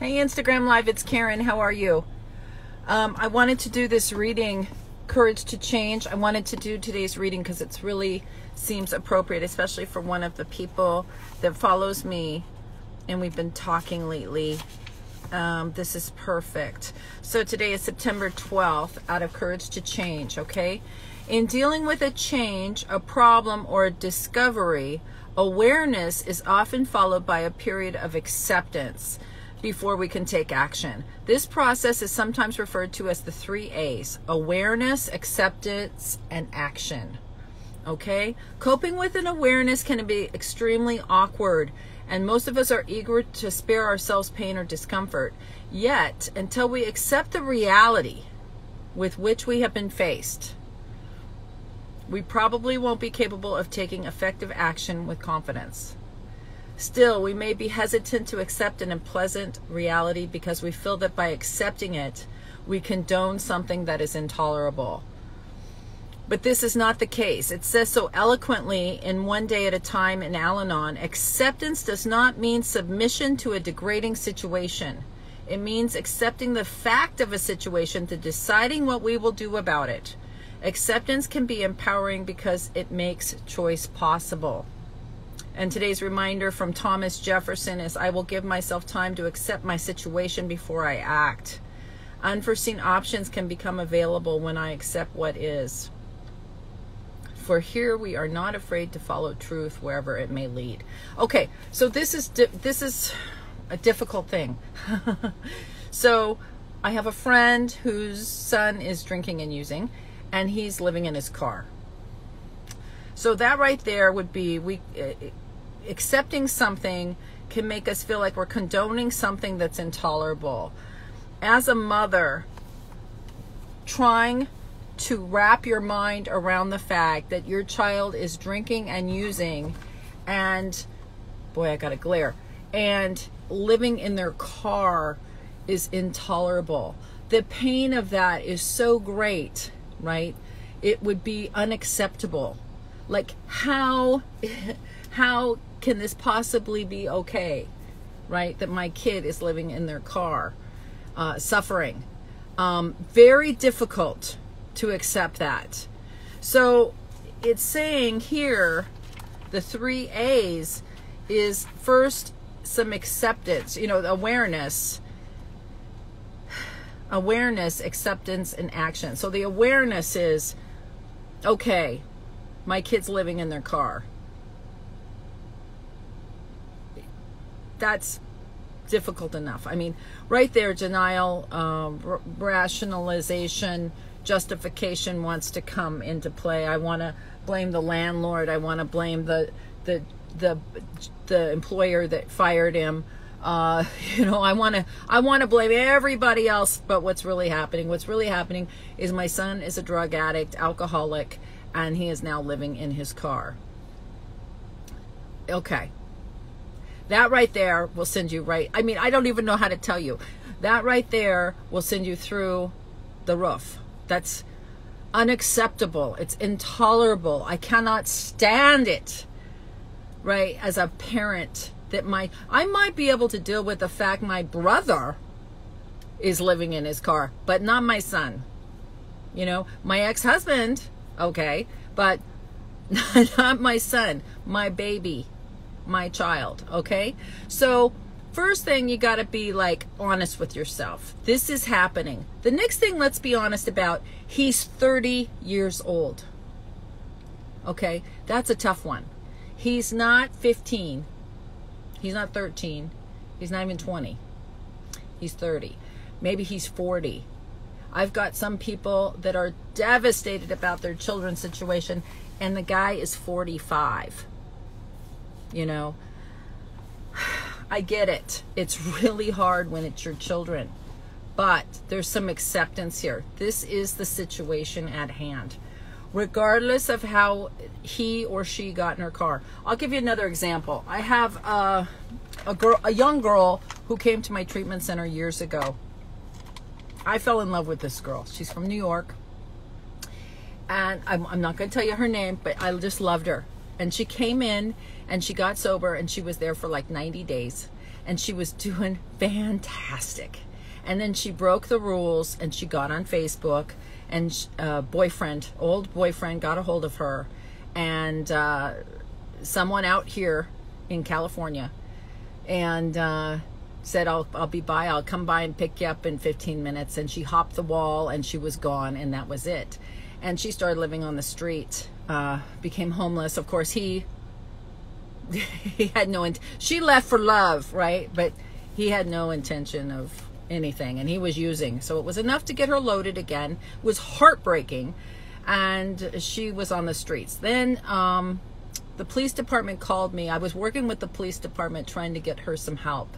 Hey, Instagram Live, it's Karen. How are you? I wanted to do this reading, Courage to Change. I wanted to do today's reading because it really seems appropriate, especially for one of the people that follows me, and we've been talking lately. This is perfect. So today is September 12th, out of Courage to Change, okay? In dealing with a change, a problem, or a discovery, awareness is often followed by a period of acceptance before we can take action. This process is sometimes referred to as the 3 A's: awareness, acceptance, and action. Okay? Coping with an awareness can be extremely awkward, and most of us are eager to spare ourselves pain or discomfort. Yet, until we accept the reality with which we have been faced, we probably won't be capable of taking effective action with confidence. Still, we may be hesitant to accept an unpleasant reality because we feel that by accepting it, we condone something that is intolerable. But this is not the case. It says so eloquently in One Day at a Time in Al-Anon: acceptance does not mean submission to a degrading situation. It means accepting the fact of a situation to deciding what we will do about it. Acceptance can be empowering because it makes choice possible. And today's reminder from Thomas Jefferson is, I will give myself time to accept my situation before I act. Unforeseen options can become available when I accept what is. For here we are not afraid to follow truth wherever it may lead. Okay, so this is a difficult thing. So I have a friend whose son is drinking and using, and he's living in his car. So that right there would be, accepting something can make us feel like we're condoning something that's intolerable. As a mother, trying to wrap your mind around the fact that your child is drinking and using, and boy, I got a glare, and living in their car is intolerable. The pain of that is so great, right? It would be unacceptable. Like, how can this possibly be okay, right? That my kid is living in their car, suffering. Very difficult to accept that. So it's saying here, the 3 A's is first some acceptance, awareness, acceptance, and action. So the awareness is, okay, my kid's living in their car. That's difficult enough. I mean, right there, denial, rationalization, justification wants to come into play. I want to blame the landlord. I want to blame the employer that fired him. I want to blame everybody else. But what's really happening is my son is a drug addict, alcoholic, and he is now living in his car. Okay. That right there will send you right. I mean, I don't even know how to tell you. That right there will send you through the roof. That's unacceptable. It's intolerable. I cannot stand it, right? As a parent, I might be able to deal with the fact my brother is living in his car, but not my son. My ex-husband, okay, but not my son, my baby, my child, okay? So first thing, you got to be honest with yourself. This is happening. The next thing, let's be honest about, he's 30 years old. Okay? That's a tough one. He's not 15. He's not 13. He's not even 20. He's 30. Maybe he's 40. I've got some people that are devastated about their children's situation, and the guy is 45. I get it. It's really hard when it's your children, but there's some acceptance here. This is the situation at hand, regardless of how he or she got in her car. I'll give you another example. I have a young girl who came to my treatment center years ago. I fell in love with this girl. She's from New York, and I'm not going to tell you her name, but I just loved her. And she came in, And she got sober, and she was there for like 90 days. And she was doing fantastic. And then she broke the rules, and she got on Facebook, and old boyfriend got a hold of her, and someone out here in California, and said, I'll be by, I'll come by and pick you up in 15 minutes. And she hopped the wall, and she was gone, and that was it. And she started living on the street, became homeless. Of course, he had she left for love, right? But he had no intention of anything, and he was using. So it was enough to get her loaded again. It was heartbreaking, and she was on the streets. Then the police department called me. I was working with the police department trying to get her some help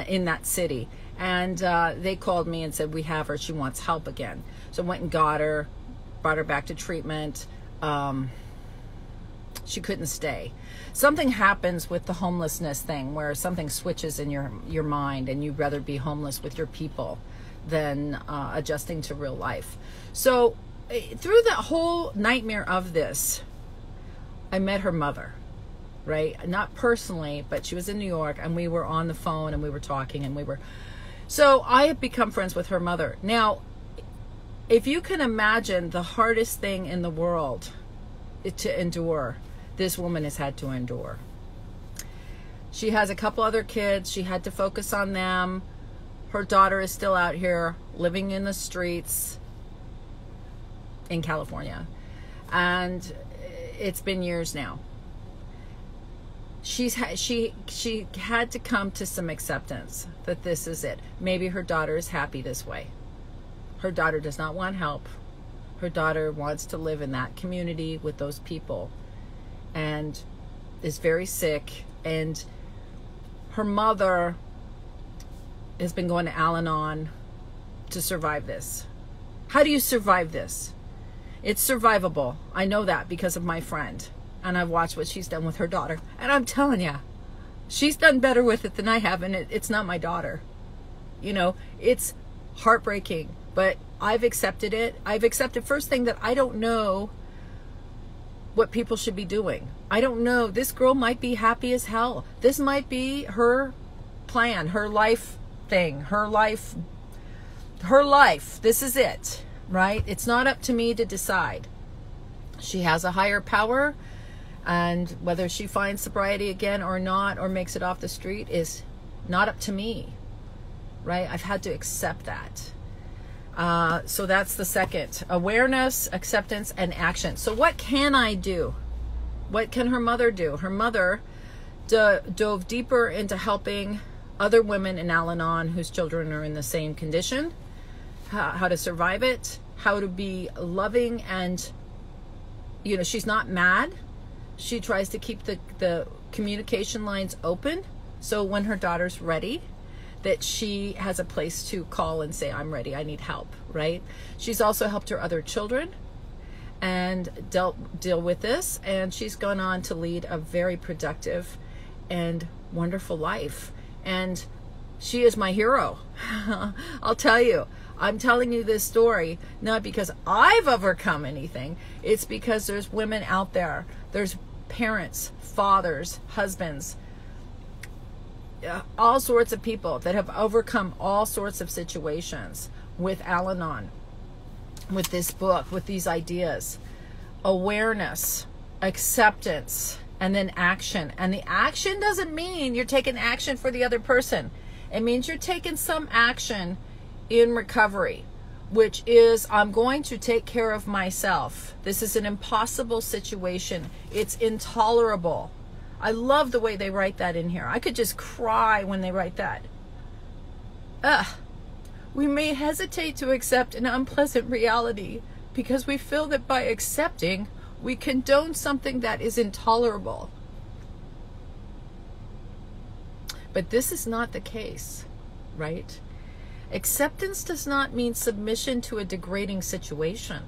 in that city, and they called me and said, we have her, she wants help again. So I went and got her, brought her back to treatment. She couldn't stay. Something happens with the homelessness thing where something switches in your mind, and you'd rather be homeless with your people than adjusting to real life. So through the whole nightmare of this, I met her mother, right? Not personally, but she was in New York, and we were on the phone, and we were talking, and so I have become friends with her mother. Now, if you can imagine the hardest thing in the world to endure, this woman has had to endure. She has a couple other kids. She had to focus on them. Her daughter is still out here living in the streets in California. And it's been years now. She had to come to some acceptance that this is it. Maybe her daughter is happy this way. Her daughter does not want help. Her daughter wants to live in that community with those people, and is very sick. And her mother has been going to Al-Anon to survive this. How do you survive this? It's survivable. I know that because of my friend, and I've watched what she's done with her daughter, and I'm telling you, she's done better with it than I have, and it's not my daughter. You know, it's heartbreaking, but I've accepted it. I've accepted, first thing, that I don't know what people should be doing. I don't know. This girl might be happy as hell. This might be her plan, her life thing, her life. This is it, right? It's not up to me to decide. She has a higher power, and whether she finds sobriety again or not, or makes it off the street, is not up to me, right? I've had to accept that. So that's the second. Awareness, acceptance, and action. So what can I do? What can her mother do? Her mother dove deeper into helping other women in Al-Anon whose children are in the same condition, how to survive it, how to be loving, and, you know, she's not mad. She tries to keep the communication lines open, so when her daughter's ready, that she has a place to call and say, I'm ready, I need help, right? She's also helped her other children and deal with this, and she's gone on to lead a very productive and wonderful life. And she is my hero. I'll tell you, I'm telling you this story not because I've overcome anything. It's because there's women out there. There's parents, fathers, husbands, all sorts of people that have overcome all sorts of situations with Al-Anon, with this book, with these ideas. Awareness, acceptance, and then action. And the action doesn't mean you're taking action for the other person. It means you're taking some action in recovery, which is, I'm going to take care of myself. This is an impossible situation. It's intolerable. I love the way they write that in here. I could just cry when they write that. We may hesitate to accept an unpleasant reality because we feel that by accepting, we condone something that is intolerable. But this is not the case, right? Acceptance does not mean submission to a degrading situation.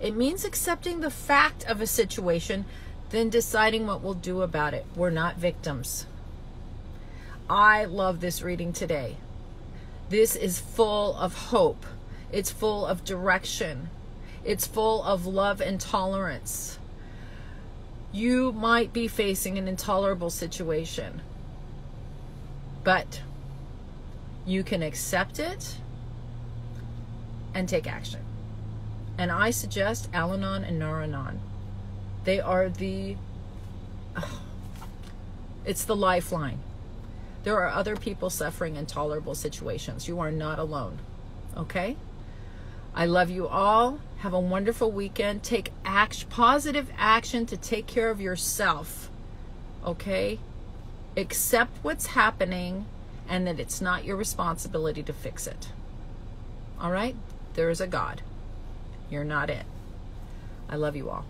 It means accepting the fact of a situation, then deciding what we'll do about it. We're not victims. I love this reading today. This is full of hope. It's full of direction. It's full of love and tolerance. You might be facing an intolerable situation, but you can accept it and take action. And I suggest Al-Anon and Nar-Anon. They are it's the lifeline. There are other people suffering intolerable situations. You are not alone. Okay? I love you all. Have a wonderful weekend. Take positive action to take care of yourself. Okay? Accept what's happening and that it's not your responsibility to fix it. All right? There is a God. You're not it. I love you all.